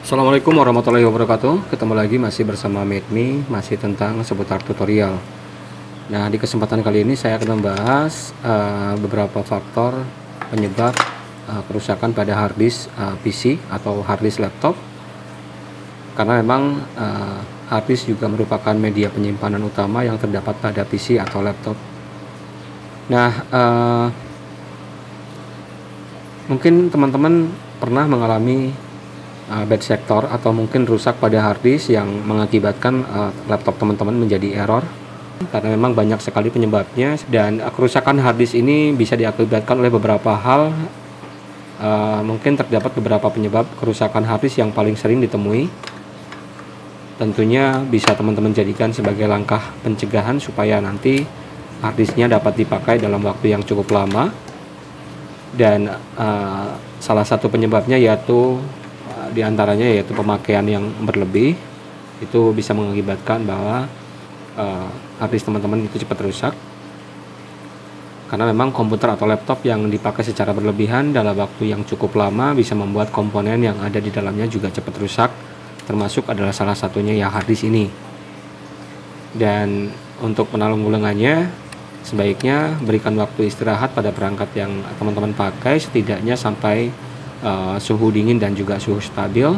Assalamualaikum warahmatullahi wabarakatuh. Ketemu lagi masih bersama MateMe, masih tentang seputar tutorial. Nah, di kesempatan kali ini saya akan membahas beberapa faktor penyebab kerusakan pada harddisk PC atau harddisk laptop. Karena memang harddisk juga merupakan media penyimpanan utama yang terdapat pada PC atau laptop. Nah, mungkin teman-teman pernah mengalami bad sector atau mungkin rusak pada harddisk yang mengakibatkan laptop teman-teman menjadi error, karena memang banyak sekali penyebabnya. Dan kerusakan harddisk ini bisa diakibatkan oleh beberapa hal. Mungkin terdapat beberapa penyebab kerusakan harddisk yang paling sering ditemui. Tentunya bisa teman-teman jadikan sebagai langkah pencegahan supaya nanti harddisknya dapat dipakai dalam waktu yang cukup lama. Dan salah satu penyebabnya diantaranya yaitu pemakaian yang berlebih. Itu bisa mengakibatkan bahwa harddisk teman-teman itu cepat rusak, karena memang komputer atau laptop yang dipakai secara berlebihan dalam waktu yang cukup lama bisa membuat komponen yang ada di dalamnya juga cepat rusak, termasuk adalah salah satunya ya harddisk ini. Dan untuk penanggulangannya, sebaiknya berikan waktu istirahat pada perangkat yang teman-teman pakai setidaknya sampai suhu dingin dan juga suhu stabil.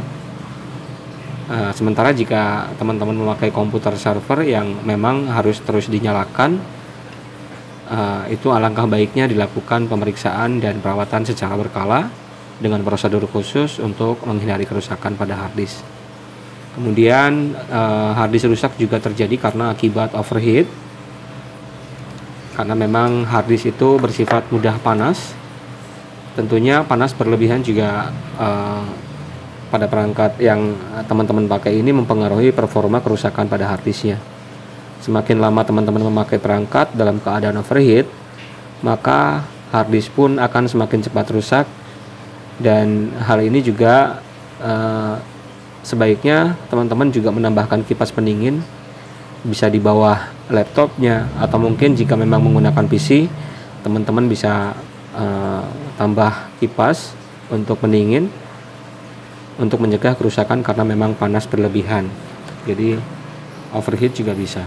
Sementara jika teman-teman memakai komputer server yang memang harus terus dinyalakan, itu alangkah baiknya dilakukan pemeriksaan dan perawatan secara berkala dengan prosedur khusus untuk menghindari kerusakan pada harddisk. Kemudian harddisk rusak juga terjadi karena akibat overheat, karena memang harddisk itu bersifat mudah panas. Tentunya panas berlebihan juga pada perangkat yang teman-teman pakai ini mempengaruhi performa kerusakan pada harddisknya. Semakin lama teman-teman memakai perangkat dalam keadaan overheat, maka harddisk pun akan semakin cepat rusak. Dan hal ini juga sebaiknya teman-teman juga menambahkan kipas pendingin, bisa di bawah laptopnya, atau mungkin jika memang menggunakan PC, teman-teman bisa tambah kipas untuk pendingin untuk mencegah kerusakan karena memang panas berlebihan. Jadi overheat juga bisa.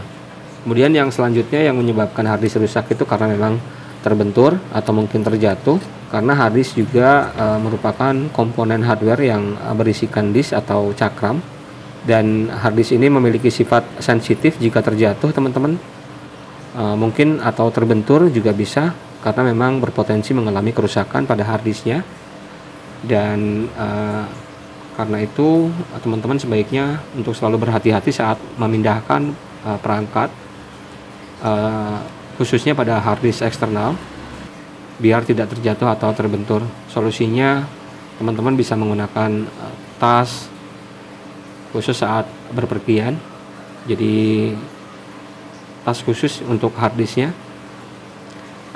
Kemudian yang selanjutnya yang menyebabkan harddisk rusak itu karena memang terbentur atau mungkin terjatuh, karena harddisk juga merupakan komponen hardware yang berisikan disk atau cakram. Dan harddisk ini memiliki sifat sensitif jika terjatuh teman-teman, mungkin atau terbentur juga bisa, karena memang berpotensi mengalami kerusakan pada harddisknya. Dan karena itu teman-teman sebaiknya untuk selalu berhati-hati saat memindahkan perangkat, khususnya pada harddisk eksternal, biar tidak terjatuh atau terbentur. Solusinya teman-teman bisa menggunakan tas khusus saat berpergian, jadi tas khusus untuk harddisknya.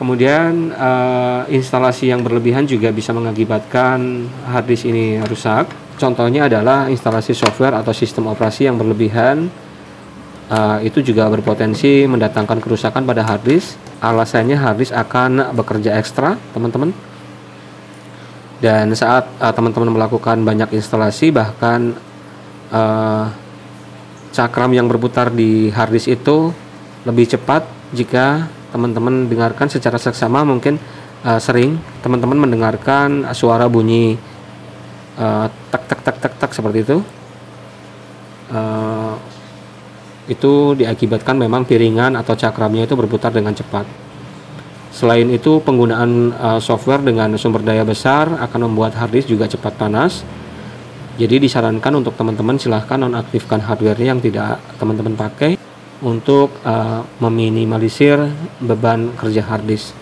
Kemudian instalasi yang berlebihan juga bisa mengakibatkan harddisk ini rusak. Contohnya adalah instalasi software atau sistem operasi yang berlebihan. Itu juga berpotensi mendatangkan kerusakan pada harddisk. Alasannya harddisk akan bekerja ekstra teman-teman. Dan saat teman-teman melakukan banyak instalasi, bahkan cakram yang berputar di harddisk itu lebih cepat. Jika teman-teman dengarkan secara seksama, mungkin sering teman-teman mendengarkan suara bunyi tak tak tak tak tak seperti itu. Itu diakibatkan memang piringan atau cakramnya itu berputar dengan cepat. Selain itu, penggunaan software dengan sumber daya besar akan membuat harddisk juga cepat panas. Jadi disarankan untuk teman-teman silahkan nonaktifkan hardware yang tidak teman-teman pakai untuk meminimalisir beban kerja harddisk.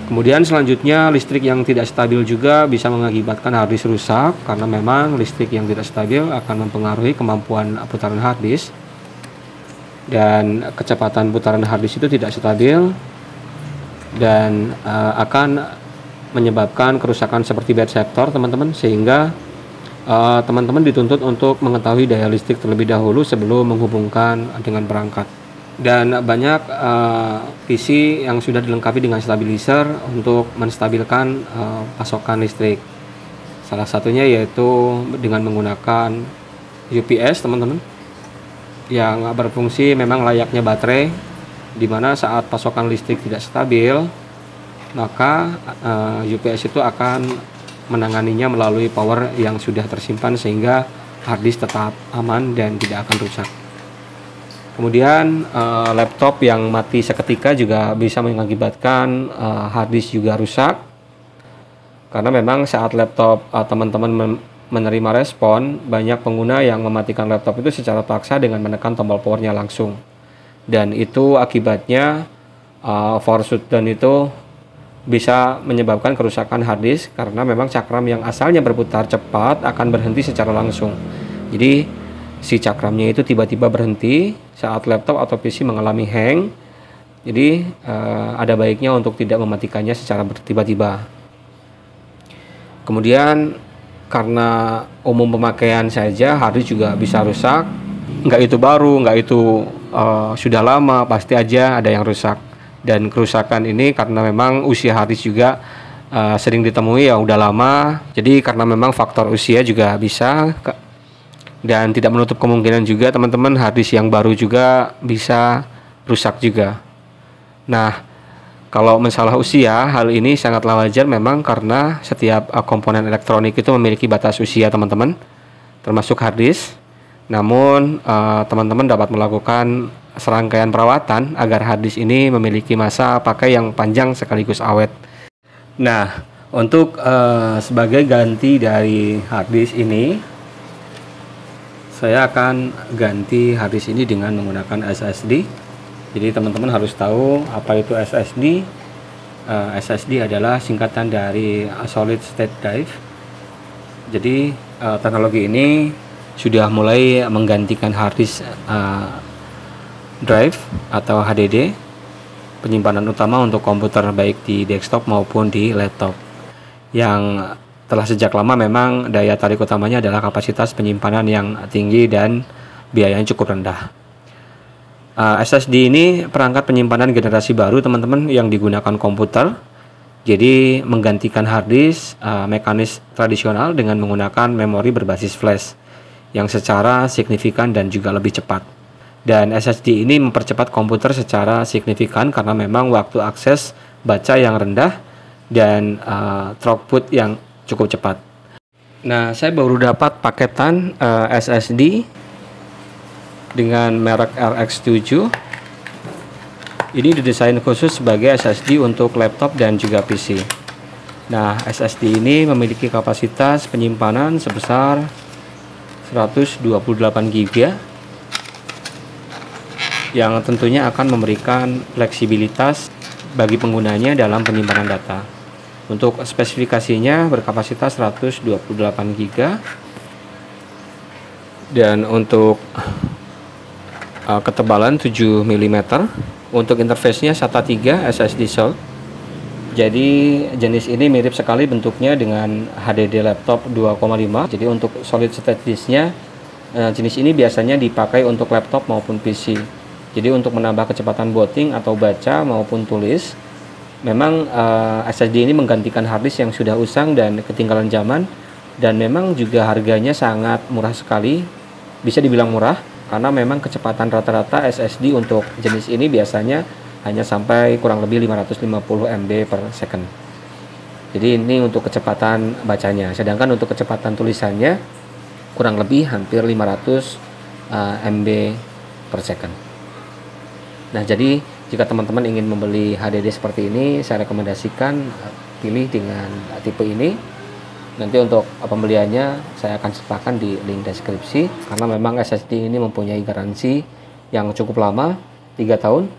Kemudian selanjutnya, listrik yang tidak stabil juga bisa mengakibatkan harddisk rusak, karena memang listrik yang tidak stabil akan mempengaruhi kemampuan putaran harddisk. Dan kecepatan putaran harddisk itu tidak stabil dan akan menyebabkan kerusakan seperti bad sector teman-teman, sehingga teman-teman dituntut untuk mengetahui daya listrik terlebih dahulu sebelum menghubungkan dengan perangkat. Dan banyak PC yang sudah dilengkapi dengan stabilizer untuk menstabilkan pasokan listrik. Salah satunya yaitu dengan menggunakan UPS teman-teman, yang berfungsi memang layaknya baterai, dimana saat pasokan listrik tidak stabil, maka UPS itu akan menanganinya melalui power yang sudah tersimpan sehingga harddisk tetap aman dan tidak akan rusak. Kemudian laptop yang mati seketika juga bisa mengakibatkan harddisk juga rusak, karena memang saat laptop teman-teman menerima respon, banyak pengguna yang mematikan laptop itu secara paksa dengan menekan tombol powernya langsung, dan itu akibatnya power shutdown itu bisa menyebabkan kerusakan harddisk, karena memang cakram yang asalnya berputar cepat akan berhenti secara langsung. Jadi si cakramnya itu tiba-tiba berhenti saat laptop atau PC mengalami hang. Jadi ada baiknya untuk tidak mematikannya secara tiba-tiba. Kemudian karena umum pemakaian saja, harddisk juga bisa rusak. Nggak itu baru, nggak itu sudah lama, pasti aja ada yang rusak. Dan kerusakan ini karena memang usia harddisk juga sering ditemui ya udah lama. Jadi karena memang faktor usia juga bisa, dan tidak menutup kemungkinan juga teman-teman harddisk yang baru juga bisa rusak juga. Nah, kalau masalah usia, hal ini sangatlah wajar memang karena setiap komponen elektronik itu memiliki batas usia teman-teman, termasuk harddisk. Namun teman-teman dapat melakukan serangkaian perawatan agar harddisk ini memiliki masa pakai yang panjang sekaligus awet. Nah, untuk sebagai ganti dari harddisk ini, saya akan ganti harddisk ini dengan menggunakan SSD. Jadi teman-teman harus tahu apa itu SSD. SSD adalah singkatan dari Solid State Drive. Jadi teknologi ini sudah mulai menggantikan harddisk drive atau HDD, penyimpanan utama untuk komputer baik di desktop maupun di laptop, yang telah sejak lama memang daya tarik utamanya adalah kapasitas penyimpanan yang tinggi dan biayanya cukup rendah. SSD ini perangkat penyimpanan generasi baru teman-teman yang digunakan komputer. Jadi menggantikan harddisk mekanis tradisional dengan menggunakan memori berbasis flash yang secara signifikan dan juga lebih cepat. Dan SSD ini mempercepat komputer secara signifikan karena memang waktu akses baca yang rendah dan throughput yang cukup cepat. Nah, saya baru dapat paketan SSD dengan merek RX7. Ini didesain khusus sebagai SSD untuk laptop dan juga PC. Nah, SSD ini memiliki kapasitas penyimpanan sebesar 128 GB yang tentunya akan memberikan fleksibilitas bagi penggunanya dalam penyimpanan data. Untuk spesifikasinya berkapasitas 128 GB, dan untuk ketebalan 7 mm. Untuk interface-nya SATA 3 SSD Sold. Jadi jenis ini mirip sekali bentuknya dengan HDD laptop 2,5. Jadi untuk solid state disk-nya jenis ini biasanya dipakai untuk laptop maupun PC. Jadi untuk menambah kecepatan booting atau baca maupun tulis, memang SSD ini menggantikan harddisk yang sudah usang dan ketinggalan zaman, dan memang juga harganya sangat murah sekali. Bisa dibilang murah karena memang kecepatan rata-rata SSD untuk jenis ini biasanya hanya sampai kurang lebih 550 MB per second. Jadi ini untuk kecepatan bacanya, sedangkan untuk kecepatan tulisannya kurang lebih hampir 500 MB per second. Nah, jadi jika teman-teman ingin membeli HDD seperti ini, saya rekomendasikan pilih dengan tipe ini. Nanti untuk pembeliannya saya akan sertakan di link deskripsi, karena memang SSD ini mempunyai garansi yang cukup lama, 3 tahun.